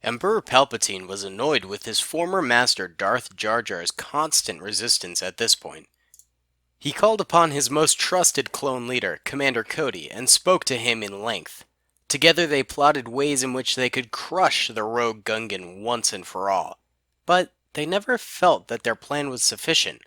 Emperor Palpatine was annoyed with his former master Darth Jar Jar's constant resistance at this point. He called upon his most trusted clone leader, Commander Cody, and spoke to him in length. Together they plotted ways in which they could crush the rogue Gungan once and for all. But they never felt that their plan was sufficient.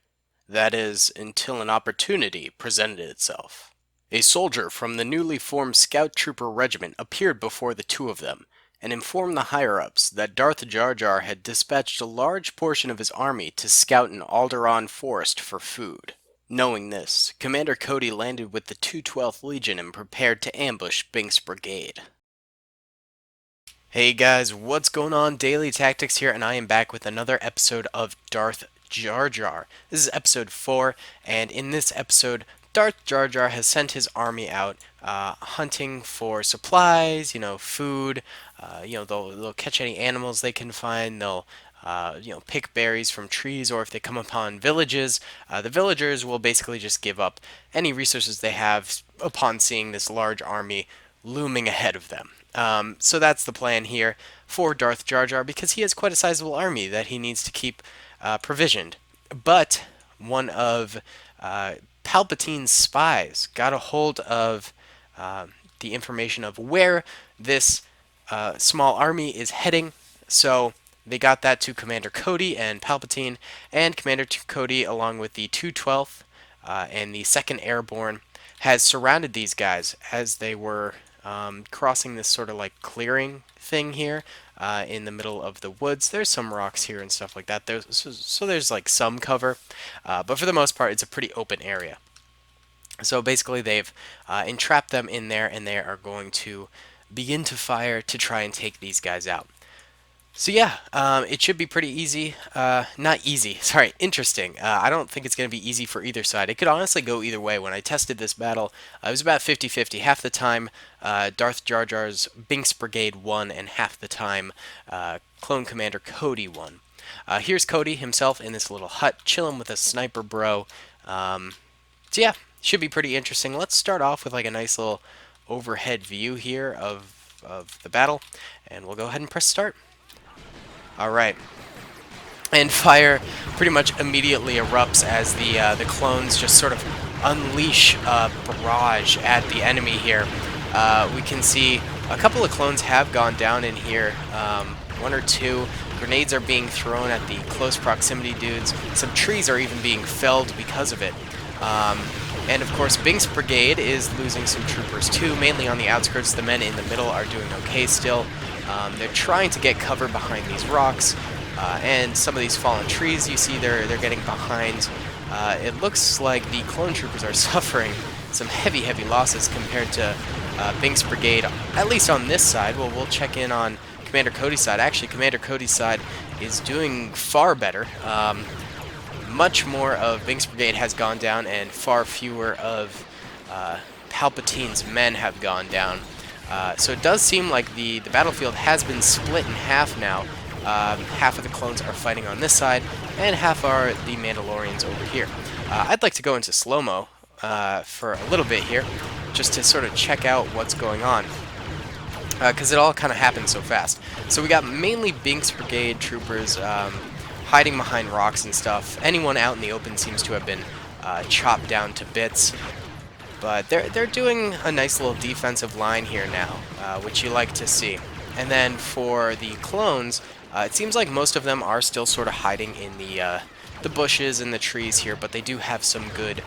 That is, until an opportunity presented itself. A soldier from the newly formed Scout Trooper Regiment appeared before the two of them, and informed the higher-ups that Darth Jar Jar had dispatched a large portion of his army to scout in Alderaan Forest for food. Knowing this, Commander Cody landed with the 212th Legion and prepared to ambush Bink's brigade. Hey guys, what's going on? Daily Tactics here, and I am back with another episode of Darth Jar Jar. This is episode 4, and in this episode, Darth Jar Jar has sent his army out hunting for supplies, food. They'll catch any animals they can find. They'll pick berries from trees, or if they come upon villages, the villagers will basically just give up any resources they have upon seeing this large army looming ahead of them. So that's the plan here for Darth Jar Jar, because he has quite a sizable army that he needs to keep provisioned. But one of Palpatine's spies got a hold of the information of where this small army is heading, so they got that to Commander Cody and Palpatine, and Commander Cody, along with the 212th and the 2nd Airborne, has surrounded these guys as they were crossing this sort of like clearing thing here in the middle of the woods. There's some rocks here and stuff like that. So there's like some cover, but for the most part, it's a pretty open area. So basically, they've entrapped them in there, and they are going to begin to fire to try and take these guys out. So yeah, it should be pretty easy. Not easy, sorry, interesting. I don't think it's going to be easy for either side. It could honestly go either way. When I tested this battle, it was about 50-50. Half the time, Darth Jar Jar's Bink's Brigade won, and half the time, Clone Commander Cody won. Here's Cody himself in this little hut, chilling with a sniper bro. So yeah, should be pretty interesting. Let's start off with like a nice little overhead view here of the battle, and we'll go ahead and press start. Alright, and fire pretty much immediately erupts as the clones just sort of unleash a barrage at the enemy here. We can see a couple of clones have gone down in here, one or two. Grenades are being thrown at the close proximity dudes. Some trees are even being felled because of it. And of course, Bink's brigade is losing some troopers too, mainly on the outskirts. The men in the middle are doing okay still. They're trying to get cover behind these rocks, and some of these fallen trees you see they're getting behind. It looks like the clone troopers are suffering some heavy losses compared to Bink's brigade, at least on this side. Well, we'll check in on Commander Cody's side. Actually, Commander Cody's side is doing far better. Much more of Bink's brigade has gone down, and far fewer of Palpatine's men have gone down. So it does seem like the battlefield has been split in half now. Half of the clones are fighting on this side, and half are the Mandalorians over here. I'd like to go into slow-mo for a little bit here, just to sort of check out what's going on, because it all kind of happened so fast. So we got mainly Bink's brigade troopers hiding behind rocks and stuff. Anyone out in the open seems to have been chopped down to bits. But they're doing a nice little defensive line here now, which you like to see. And then for the clones, it seems like most of them are still sort of hiding in the bushes and the trees here, but they do have some good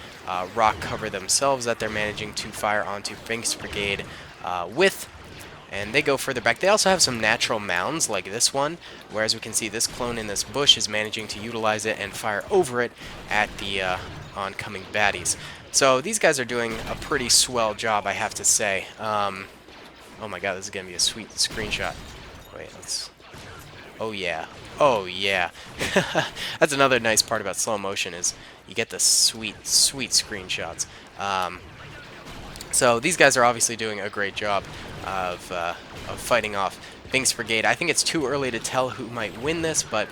rock cover themselves that they're managing to fire onto Bink's brigade with. And they go further back. They also have some natural mounds like this one, whereas we can see this clone in this bush is managing to utilize it and fire over it at the oncoming baddies. So these guys are doing a pretty swell job, I have to say. Oh my god, this is going to be a sweet screenshot. Wait, let's... Oh yeah. Oh yeah. That's another nice part about slow motion, is you get the sweet screenshots. So these guys are obviously doing a great job of fighting off Bink's brigade. I think it's too early to tell who might win this, but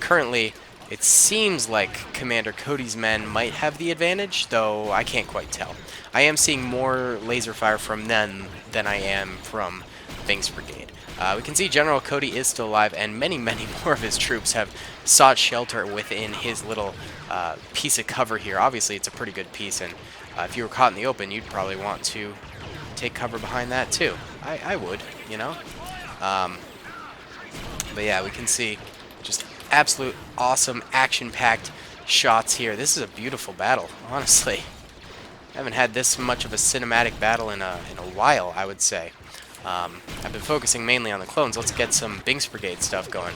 currently it seems like Commander Cody's men might have the advantage, though I can't quite tell. I am seeing more laser fire from them than I am from Bink's brigade. We can see General Cody is still alive, and many, many more of his troops have sought shelter within his little piece of cover here. Obviously, it's a pretty good piece, and if you were caught in the open, you'd probably want to take cover behind that too. I would, you know? But yeah, we can see just absolute awesome action-packed shots here. This is a beautiful battle, honestly. I haven't had this much of a cinematic battle in a while, I would say. I've been focusing mainly on the clones. Let's get some Binks Brigade stuff going.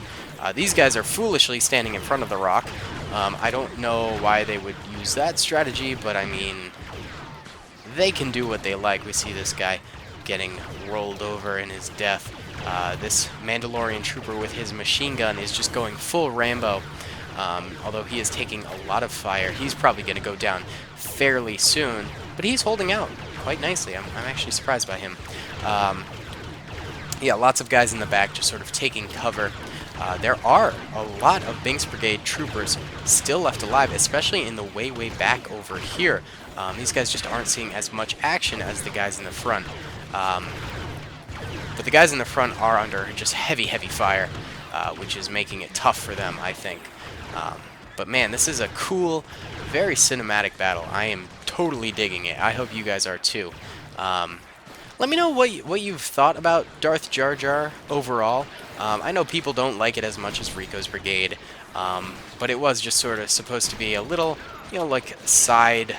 These guys are foolishly standing in front of the rock. I don't know why they would use that strategy, but I mean, they can do what they like. We see this guy getting rolled over in his death. This Mandalorian trooper with his machine gun is just going full Rambo. Although he is taking a lot of fire. He's probably going to go down fairly soon, but he's holding out quite nicely. I'm actually surprised by him. Yeah, lots of guys in the back just sort of taking cover. There are a lot of Binks Brigade troopers still left alive, especially in the way back over here. These guys just aren't seeing as much action as the guys in the front. But the guys in the front are under just heavy fire, which is making it tough for them, I think. But man, this is a cool, very cinematic battle. I am totally digging it. I hope you guys are too. Let me know what you've thought about Darth Jar Jar overall. I know people don't like it as much as Rico's Brigade, but it was just sort of supposed to be a little, you know, like side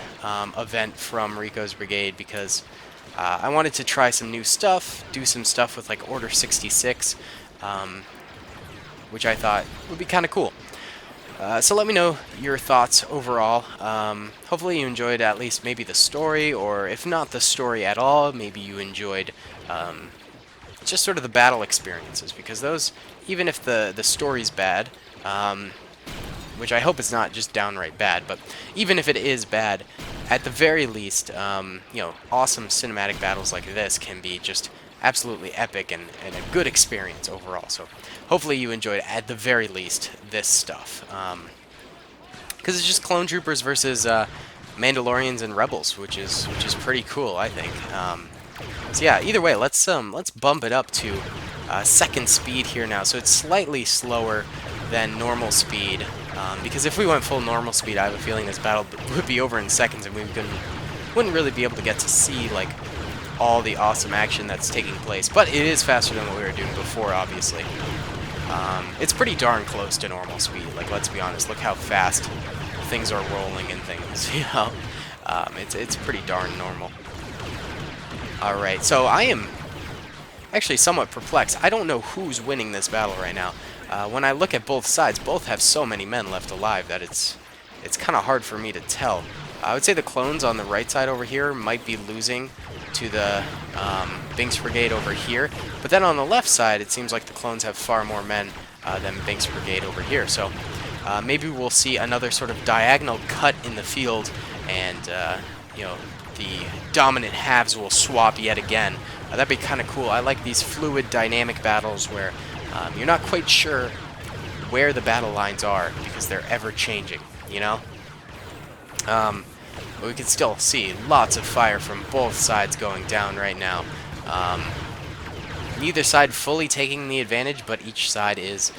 event from Rico's Brigade, because I wanted to try some new stuff, do some stuff with like Order 66, which I thought would be kind of cool. So let me know your thoughts overall. Hopefully you enjoyed at least maybe the story, or if not the story at all, maybe you enjoyed just sort of the battle experiences, because those, even if the story's bad, which I hope it's not just downright bad, but even if it is bad, at the very least, you know, awesome cinematic battles like this can be just absolutely epic and a good experience overall. So hopefully you enjoyed, at the very least, this stuff. Because it's just clone troopers versus Mandalorians and Rebels, which is pretty cool, I think. So yeah, either way, let's bump it up to second speed here now. So it's slightly slower than normal speed, because if we went full normal speed, I have a feeling this battle would be over in seconds, and we wouldn't really be able to get to see like all the awesome action that's taking place. But it is faster than what we were doing before, obviously. It's pretty darn close to normal speed. Like, let's be honest, look how fast things are rolling and things, you know? It's pretty darn normal. Alright, so I am actually somewhat perplexed. I don't know who's winning this battle right now. When I look at both sides, both have so many men left alive that it's kind of hard for me to tell. I would say the clones on the right side over here might be losing to the Binks Brigade over here, but then on the left side, it seems like the clones have far more men than Binks Brigade over here. So maybe we'll see another sort of diagonal cut in the field, and you know, the dominant halves will swap yet again. That'd be kind of cool. I like these fluid, dynamic battles where you're not quite sure where the battle lines are because they're ever changing, you know? But we can still see lots of fire from both sides going down right now. Neither side fully taking the advantage, but each side is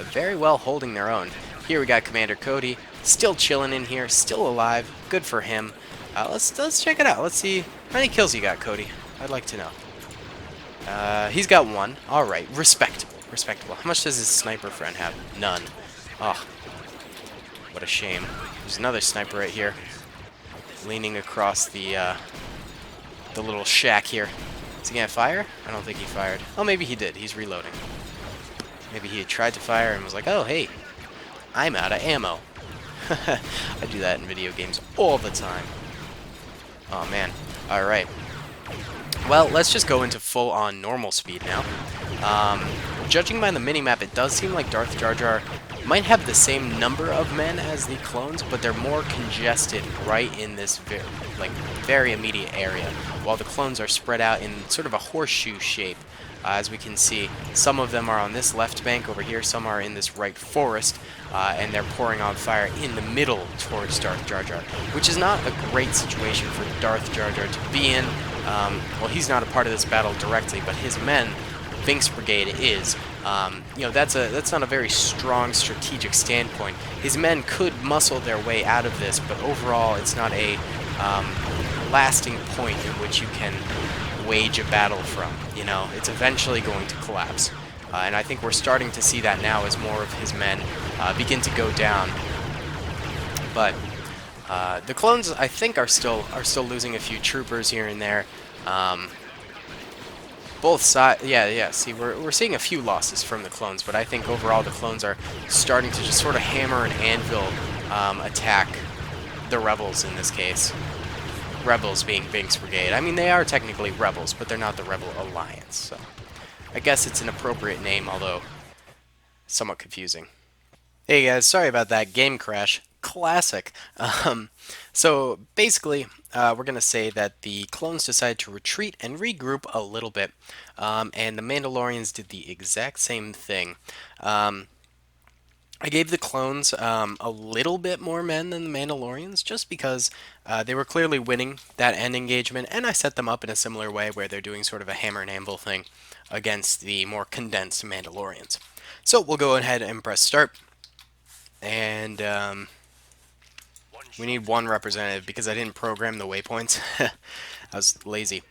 very well holding their own. Here we got Commander Cody, still chilling in here, still alive. Good for him. Let's check it out. Let's see how many kills you got, Cody. I'd like to know. He's got 1. All right, respectable, respectable. How much does his sniper friend have? None. Oh, what a shame. There's another sniper right here, leaning across the little shack here. Is he gonna fire? I don't think he fired. Oh, maybe he did. He's reloading. Maybe he had tried to fire and was like, oh, hey, I'm out of ammo. I do that in video games all the time. Oh, man. All right. Well, let's just go into full-on normal speed now. Judging by the minimap, it does seem like Darth Jar Jar might have the same number of men as the clones, but they're more congested right in this very immediate area, while the clones are spread out in sort of a horseshoe shape. As we can see, some of them are on this left bank over here, some are in this right forest, and they're pouring on fire in the middle towards Darth Jar Jar, which is not a great situation for Darth Jar Jar to be in. Well, he's not a part of this battle directly, but his men Binks Brigade is. That's not a very strong strategic standpoint. His men could muscle their way out of this, but overall, it's not a lasting point in which you can wage a battle from. It's eventually going to collapse. And I think we're starting to see that now as more of his men begin to go down. But the clones, I think, are still losing a few troopers here and there. Both sides, yeah. See, we're seeing a few losses from the clones, but I think overall the clones are starting to just sort of hammer and anvil attack the rebels in this case. Rebels being Binks Brigade. I mean, they are technically rebels, but they're not the Rebel Alliance, so I guess it's an appropriate name, although somewhat confusing. Hey guys, sorry about that game crash. Classic. So basically, we're going to say that the clones decided to retreat and regroup a little bit, and the Mandalorians did the exact same thing. I gave the clones a little bit more men than the Mandalorians, just because they were clearly winning that end engagement, and I set them up in a similar way where they're doing sort of a hammer and anvil thing against the more condensed Mandalorians. So we'll go ahead and press start, and we need one representative because I didn't program the waypoints. I was lazy.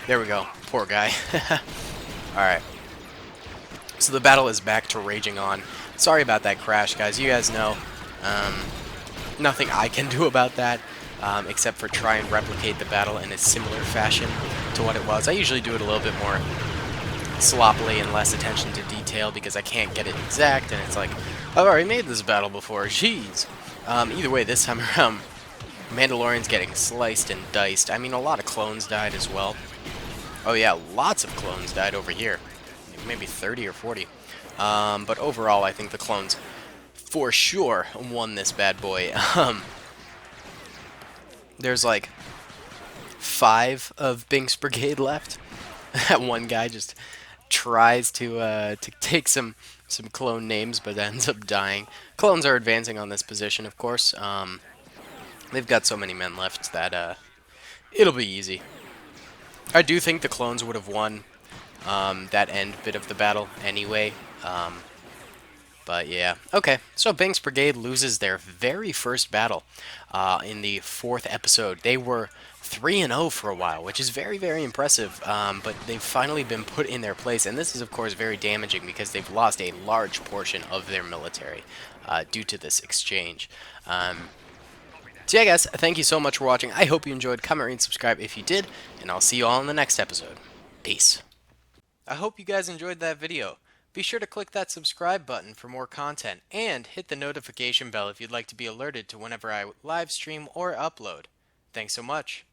There we go. Poor guy. Alright. So the battle is back to raging on. Sorry about that crash, guys. You guys know nothing I can do about that except for try and replicate the battle in a similar fashion to what it was. I usually do it a little bit more sloppily and less attention to detail because I can't get it exact, and it's like, I've already made this battle before. Jeez. Either way, this time around, Mandalorian's getting sliced and diced. I mean, a lot of clones died as well. Oh yeah, lots of clones died over here. Maybe 30 or 40. But overall, I think the clones, for sure, won this bad boy. There's like 5 of Binks Brigade left. That one guy just tries to take some clone names, but ends up dying. Clones are advancing on this position, of course. They've got so many men left that it'll be easy. I do think the clones would have won that end bit of the battle anyway. But yeah. Okay, so Binks Brigade loses their very first battle in the 4th episode. They were 3-0 for a while, which is very, very impressive, but they've finally been put in their place, and this is, of course, very damaging because they've lost a large portion of their military due to this exchange. So yeah, guys, thank you so much for watching. I hope you enjoyed. Comment, rate, and subscribe if you did, and I'll see you all in the next episode. Peace. I hope you guys enjoyed that video. Be sure to click that subscribe button for more content, and hit the notification bell if you'd like to be alerted to whenever I live stream or upload. Thanks so much.